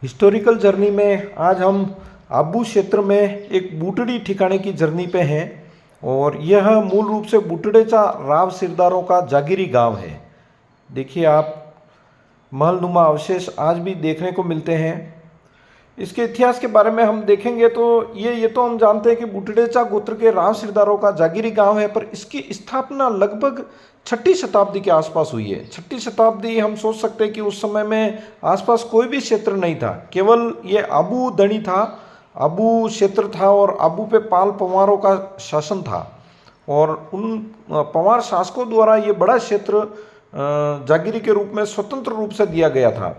Historical journey में आज हम आबू क्षेत्र में एक बूटड़ी ठिकाने की जर्नी पे हैं और यह मूल रूप से बुटड़ेचा राव सिरदारों का जागीरी गांव है। देखिए आप, महलनुमा अवशेष आज भी देखने को मिलते हैं। इसके इतिहास के बारे में हम देखेंगे तो ये तो हम जानते हैं कि बुटड़ेचा गोत्र के राव सिरदारों का जागीरी गांव है, पर इसकी स्थापना लगभग 6ठी शताब्दी के आसपास हुई है। 6ठी शताब्दी हम सोच सकते हैं कि उस समय में आसपास कोई भी क्षेत्र नहीं था, केवल ये आबू दणी था, आबू क्षेत्र था और आबू पे पाल पंवारों का शासन था और उन पंवार शासकों द्वारा ये बड़ा क्षेत्र जागीरी के रूप में स्वतंत्र रूप से दिया गया था।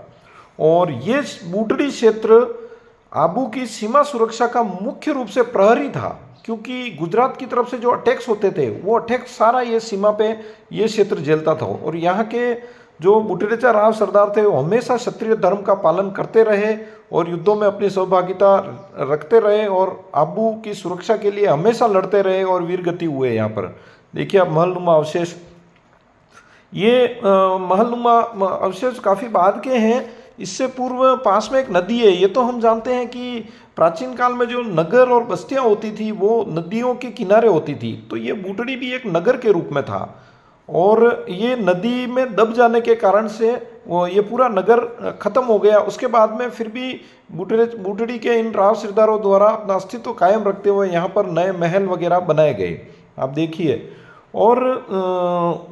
और ये बूटड़ी क्षेत्र आबू की सीमा सुरक्षा का मुख्य रूप से प्रहरी था, क्योंकि गुजरात की तरफ से जो अटैक्स होते थे वो अटैक्स सारा ये सीमा पे ये क्षेत्र झेलता था। और यहाँ के जो बुटड़ेचा राव सरदार थे वो हमेशा क्षत्रिय धर्म का पालन करते रहे और युद्धों में अपनी सहभागिता रखते रहे और आबू की सुरक्षा के लिए हमेशा लड़ते रहे और वीरगति हुए। यहाँ पर देखिए आप महलनुमा अवशेष, ये महलनुमा अवशेष काफ़ी बाद के हैं। इससे पूर्व पास में एक नदी है। ये तो हम जानते हैं कि प्राचीन काल में जो नगर और बस्तियां होती थी वो नदियों के किनारे होती थी, तो ये बूटड़ी भी एक नगर के रूप में था और ये नदी में दब जाने के कारण से वो ये पूरा नगर खत्म हो गया। उसके बाद में फिर भी बूटड़ी के इन राव सिरदारों द्वारा अपना अस्तित्व कायम रखते हुए यहाँ पर नए महल वगैरह बनाए गए, आप देखिए। और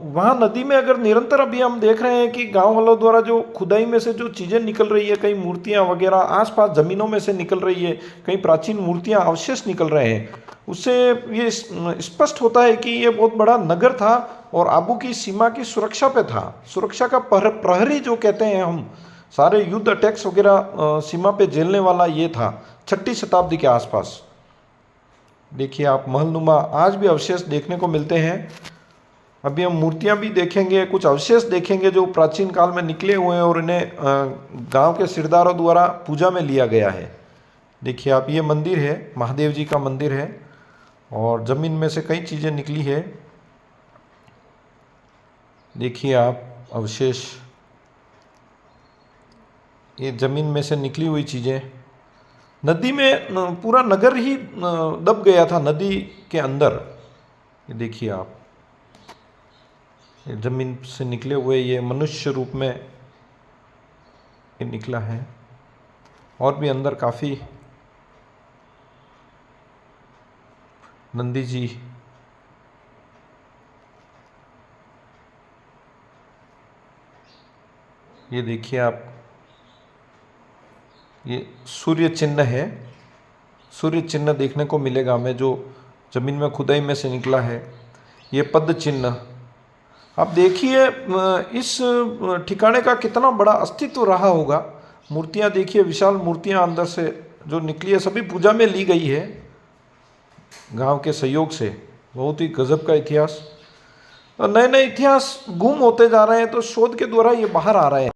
वहाँ नदी में अगर निरंतर अभी हम देख रहे हैं कि गांव वालों द्वारा जो खुदाई में से जो चीज़ें निकल रही है, कई मूर्तियाँ वगैरह आसपास ज़मीनों में से निकल रही है, कई प्राचीन मूर्तियाँ अवशेष निकल रहे हैं, उससे ये स्पष्ट होता है कि ये बहुत बड़ा नगर था और आबू की सीमा की सुरक्षा पे था। सुरक्षा का प्रहरी जो कहते हैं हम, सारे युद्ध अटैक्स वगैरह सीमा पे झेलने वाला ये था 6ठी शताब्दी के आसपास। देखिए आप, महलनुमा आज भी अवशेष देखने को मिलते हैं। अभी हम मूर्तियां भी देखेंगे, कुछ अवशेष देखेंगे जो प्राचीन काल में निकले हुए हैं और इन्हें गांव के सिरदारों द्वारा पूजा में लिया गया है। देखिए आप, ये मंदिर है, महादेव जी का मंदिर है और ज़मीन में से कई चीज़ें निकली है। देखिए आप अवशेष, ये ज़मीन में से निकली हुई चीज़ें। नदी में पूरा नगर ही दब गया था, नदी के अंदर। ये देखिए आप, ये जमीन से निकले हुए ये मनुष्य रूप में ये निकला है और भी अंदर काफ़ी नंदी जी। ये देखिए आप, ये सूर्य चिन्ह है, सूर्य चिन्ह देखने को मिलेगा हमें जो ज़मीन में खुदाई में से निकला है। ये पद चिन्ह, आप देखिए इस ठिकाने का कितना बड़ा अस्तित्व रहा होगा। मूर्तियाँ देखिए, विशाल मूर्तियाँ अंदर से जो निकली है सभी पूजा में ली गई है गांव के सहयोग से। बहुत ही गजब का इतिहास। नए नए इतिहास गुम होते जा रहे हैं तो शोध के द्वारा ये बाहर आ रहे हैं।